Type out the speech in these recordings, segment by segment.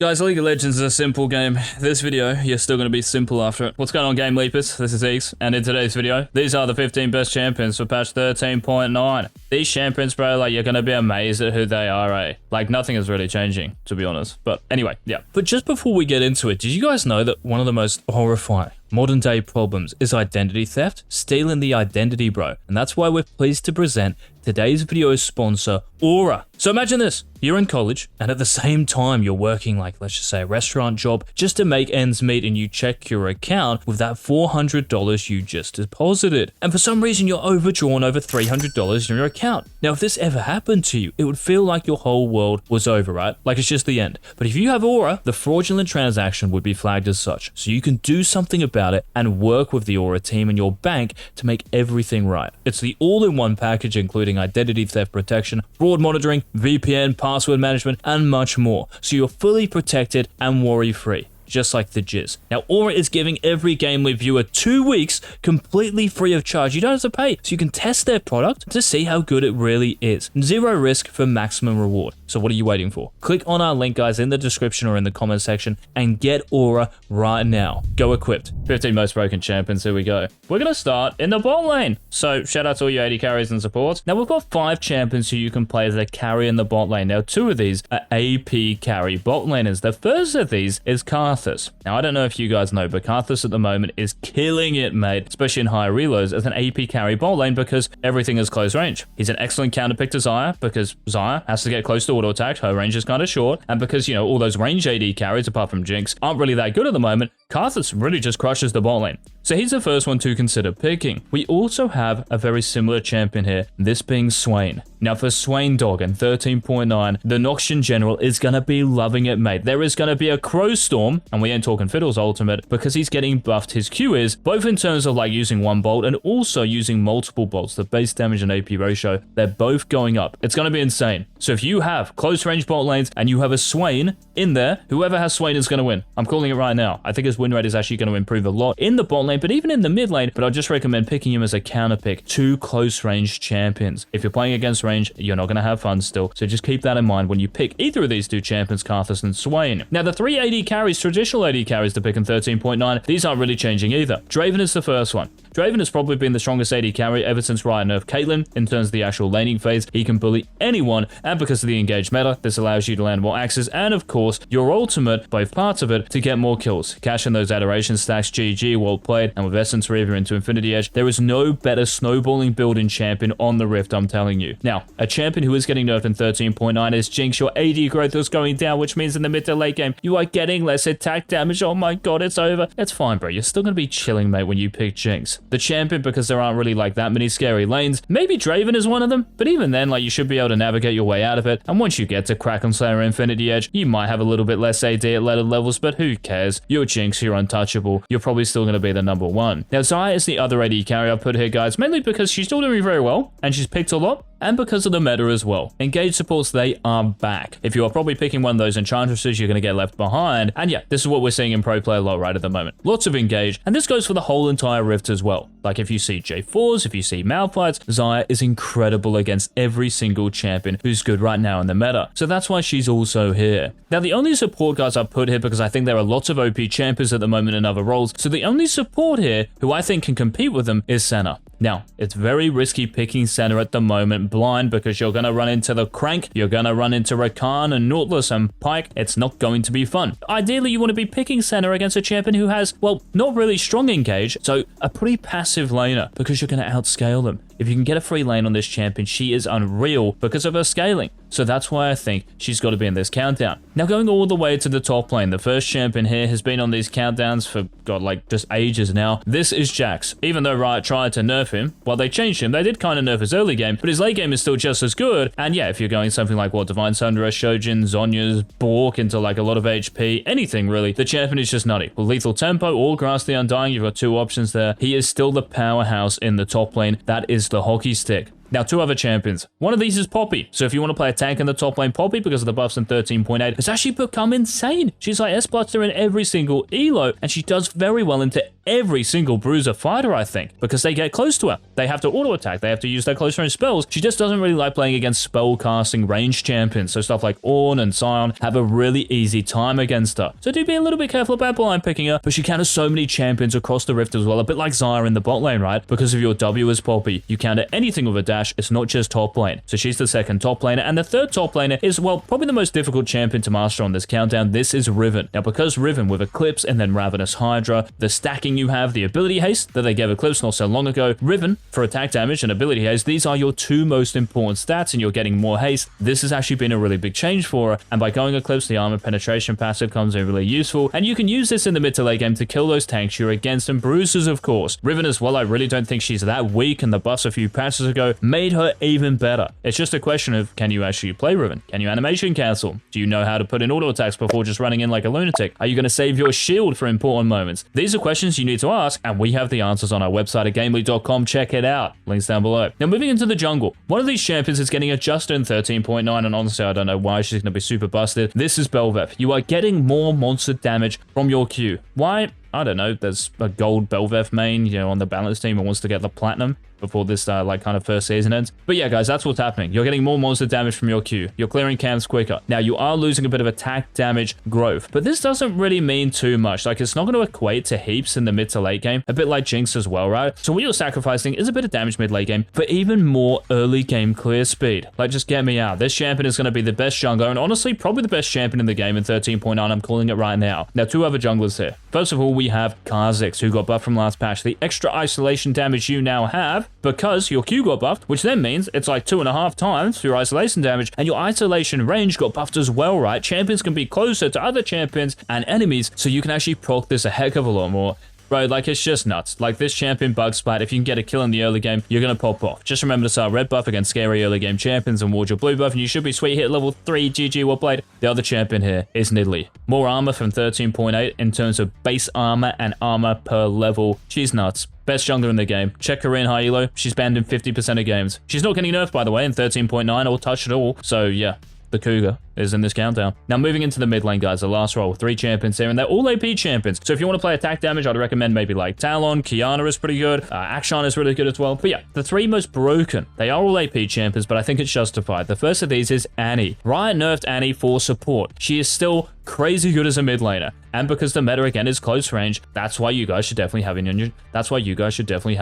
Guys, League of Legends is a simple game. This video, you're still going to be simple after it. What's going on, GameLeapers? This is Eeks, and in today's video, these are the 15 best champions for patch 13.9. These champions, bro, like, you're going to be amazed at who they are, eh? Like, nothing is really changing, to be honest. But anyway, yeah. But just before we get into it, did you guys know that one of the most horrifying modern day problems is identity theft? Stealing the identity, bro. And that's why we're pleased to present today's video sponsor, Aura. So imagine this, you're in college and at the same time you're working like, let's just say, a restaurant job just to make ends meet, and you check your account with that $400 you just deposited. And for some reason you're overdrawn over $300 in your account. Now if this ever happened to you, it would feel like your whole world was over, right? Like it's just the end. But if you have Aura, the fraudulent transaction would be flagged as such. So you can do something about it and work with the Aura team and your bank to make everything right. It's the all-in-one package including identity theft protection, fraud monitoring, VPN, password management, and much more. So you're fully protected and worry-free, just like the jizz. Now, Aura is giving every GameLeap viewer 2 weeks completely free of charge. You don't have to pay, so you can test their product to see how good it really is. Zero risk for maximum reward. So what are you waiting for? Click on our link, guys, in the description or in the comment section and get Aura right now. Go equipped. 15 most broken champions, here we go. We're going to start in the bot lane. So shout out to all your 80 carries and supports. Now, we've got 5 champions who you can play as a carry in the bot lane. Now, 2 of these are AP carry bot laners. The first of these is Karthus. Now, I don't know if you guys know, but Karthus at the moment is killing it, mate, especially in high reloads as an AP carry bot lane because everything is close range. He's an excellent counter pick to Xayah because Xayah has to get close to auto attack. Her range is kind of short, and because, you know, all those range AD carries apart from Jinx aren't really that good at the moment, Karthus really just crushes the bot lane. So he's the first one to consider picking. We also have a very similar champion here, this being Swain. Now for Swain Dog in 13.9, the Noxian General is going to be loving it, mate. There is going to be a Crow Storm, and we ain't talking Fiddle's ultimate, because he's getting buffed. His Q is, both in terms of like using one bolt and also using multiple bolts. The base damage and AP ratio, they're both going up. It's going to be insane. So if you have close range bot lanes and you have a Swain in there, whoever has Swain is going to win. I'm calling it right now. I think his win rate is actually going to improve a lot in the bot lane, but even in the mid lane. But I'll just recommend picking him as a counter pick to close range champions. If you're playing against range, you're not going to have fun still. So just keep that in mind when you pick either of these 2 champions, Karthus and Swain. Now the 3 AD carries, traditional AD carries to pick in 13.9, these aren't really changing either. Draven is the first one. Draven has probably been the strongest AD carry ever since Riot nerfed Caitlyn. In terms of the actual laning phase, he can bully anyone, and because of the engaged meta, this allows you to land more axes, and of course, your ultimate, both parts of it, to get more kills. Cash in those adoration stacks, GG, well played, and with Essence Reaver into Infinity Edge, there is no better snowballing build in champion on the Rift, I'm telling you. Now, a champion who is getting nerfed in 13.9 is Jinx. Your AD growth is going down, which means in the mid to late game, you are getting less attack damage. Oh my god, it's over. It's fine, bro. You're still going to be chilling, mate, when you pick Jinx. The champion, because there aren't really like that many scary lanes. Maybe Draven is one of them, but even then, like, you should be able to navigate your way out of it. And once you get to Kraken Slayer Infinity Edge, you might have a little bit less AD at later levels, but who cares? You're Jinx, you're untouchable. You're probably still going to be the number 1. Now, Xayah is the other AD carry I put here, guys, mainly because she's still doing very well, and she's picked a lot, and because of the meta as well. Engaged supports, they are back. If you are probably picking one of those enchantresses, you're going to get left behind. And yeah, this is what we're seeing in pro player LoL right at the moment. Lots of engaged, and this goes for the whole entire Rift as well. Like if you see J4s, if you see Malphites, Xayah is incredible against every single champion who's good right now in the meta. So that's why she's also here. Now, the only support guys I've put here, because I think there are lots of OP champions at the moment in other roles, so the only support here who I think can compete with them is Senna. Now, it's very risky picking Senna at the moment blind because you're going to run into the Crank, you're going to run into Rakan and Nautilus and Pyke. It's not going to be fun. Ideally, you want to be picking Senna against a champion who has, well, not really strong engage, so a pretty passive laner because you're going to outscale them. If you can get a free lane on this champion, she is unreal because of her scaling. So that's why I think she's got to be in this countdown. Now, going all the way to the top lane, the first champion here has been on these countdowns for, God, like just ages now. This is Jax. Even though Riot tried to nerf him, well, they changed him. They did kind of nerf his early game, but his late game is still just as good. And yeah, if you're going something like, what, Divine Sundra, Shojin, Zonya's, Bork into like a lot of HP, anything really, the champion is just nutty. With Lethal Tempo or Grass the Undying, you've got 2 options there. He is still the powerhouse in the top lane. That is the hockey stick. Now, 2 other champions. One of these is Poppy. So if you want to play a tank in the top lane, Poppy, because of the buffs in 13.8, has actually become insane. She's like S-Buster in every single elo, and she does very well into every single bruiser fighter, I think, because they get close to her. They have to auto-attack. They have to use their close range spells. She just doesn't really like playing against spell-casting ranged champions, so stuff like Ornn and Sion have a really easy time against her. So do be a little bit careful about blind picking her, but she counters so many champions across the Rift as well, a bit like Xayah in the bot lane, right? Because of your W as Poppy, you counter anything with a dash. It's not just top lane. So she's the second top laner, and the third top laner is, well, probably the most difficult champion to master on this countdown. This is Riven. Now, because Riven with Eclipse and then Ravenous Hydra, the stacking you have, the ability haste that they gave Eclipse not so long ago, Riven for attack damage and ability haste, these are your 2 most important stats, and you're getting more haste. This has actually been a really big change for her, and by going Eclipse, the armor penetration passive comes in really useful, and you can use this in the mid to late game to kill those tanks you're against, and bruisers, of course. Riven as well, I really don't think she's that weak, and the buffs a few patches ago made her even better. It's just a question of, can you actually play Riven? Can you animation cancel? Do you know how to put in auto attacks before just running in like a lunatic? Are you going to save your shield for important moments? These are questions you need to ask, and we have the answers on our website at GameLeap.com. Check it out. Links down below. Now, moving into the jungle. One of these champions is getting adjusted in 13.9, and honestly, I don't know why she's going to be super busted. This is Bel'Veth. You are getting more monster damage from your Q. Why? I don't know. There's a gold Bel'Veth main, you know, on the balance team and wants to get the platinum before this like kind of first season ends. But yeah, guys, that's what's happening. You're getting more monster damage from your Q. You're clearing camps quicker. Now, you are losing a bit of attack damage growth, but this doesn't really mean too much. Like, it's not going to equate to heaps in the mid to late game, a bit like Jinx as well, right? So what you're sacrificing is a bit of damage mid late game, but even more early game clear speed. Like, just get me out. This champion is going to be the best jungler, and honestly, probably the best champion in the game in 13.9. I'm calling it right now. Now, 2 other junglers here. First of all, we have Kha'Zix, who got buffed from last patch. The extra isolation damage you now have, because your Q got buffed, which then means it's like 2.5 times your isolation damage, and your isolation range got buffed as well, right? Champions can be closer to other champions and enemies, so you can actually proc this a heck of a lot more. Bro, like, it's just nuts. Like, this champion Bug Splat, if you can get a kill in the early game, you're gonna pop off. Just remember to start red buff against scary early game champions and ward your blue buff, and you should be sweet. Hit level 3, GG, well played. The other champion here is Nidalee. More armor from 13.8 in terms of base armor and armor per level. She's nuts. Best jungler in the game. Check her in high elo. She's banned in 50% of games. She's not getting nerfed, by the way, in 13.9 or touched at all. So, yeah. The Cougar is in this countdown. Now, moving into the mid lane, guys, the last row, 3 champions here, and they're all AP champions. So if you want to play attack damage, I'd recommend maybe like Talon. Kiana is pretty good. Akshan is really good as well. But yeah, the 3 most broken. They are all AP champions, but I think it's justified. The first of these is Annie. Riot nerfed Annie for support. She is still crazy good as a mid laner, and because the meta again is close range, that's why you guys should definitely have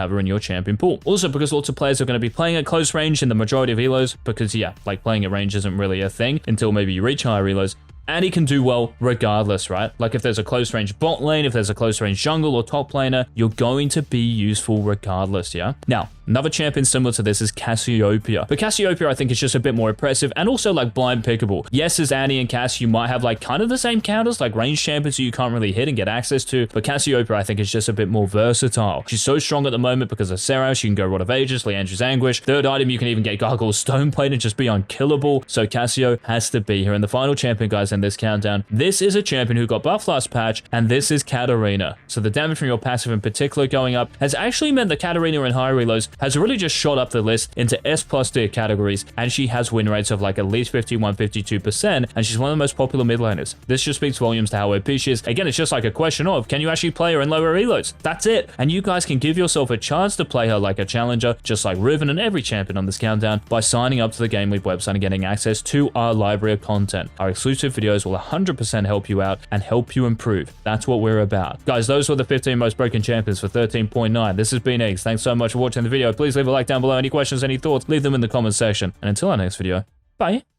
her in your champion pool. Also, because lots of players are going to be playing at close range in the majority of elos, because yeah, like playing at range isn't really a thing until maybe you reach higher elos. Annie can do well regardless, right? Like, if there's a close range bot lane, if there's a close range jungle or top laner, you're going to be useful regardless, yeah? Now, another champion similar to this is Cassiopeia. But Cassiopeia, I think, is just a bit more impressive and also like blind pickable. Yes, as Annie and Cass, you might have like kind of the same counters, like range champions you can't really hit and get access to, but Cassiopeia, I think, is just a bit more versatile. She's so strong at the moment because of Seraph. She can go Rod of Ages, Leandra's Anguish. Third item, you can even get Gargoyle's Stoneblade and just be unkillable. So Cassio has to be here. And the final champion, guys, in this countdown, this is a champion who got buffed last patch, and this is Katarina. So the damage from your passive in particular going up has actually meant that Katarina in high reloads has really just shot up the list into S+ tier categories, and she has win rates of like at least 51-52%, and she's one of the most popular mid laners. This just speaks volumes to how OP she is. Again, it's just like a question of, can you actually play her in lower reloads? That's it. And you guys can give yourself a chance to play her like a challenger, just like Riven and every champion on this countdown, by signing up to the GameLeap website and getting access to our library of content. Our exclusive videos will 100% help you out and help you improve. That's what we're about. Guys, those were the 15 most broken champions for 13.9. This has been Eggs. Thanks so much for watching the video. Please leave a like down below. Any questions, any thoughts, leave them in the comments section. And until our next video, bye.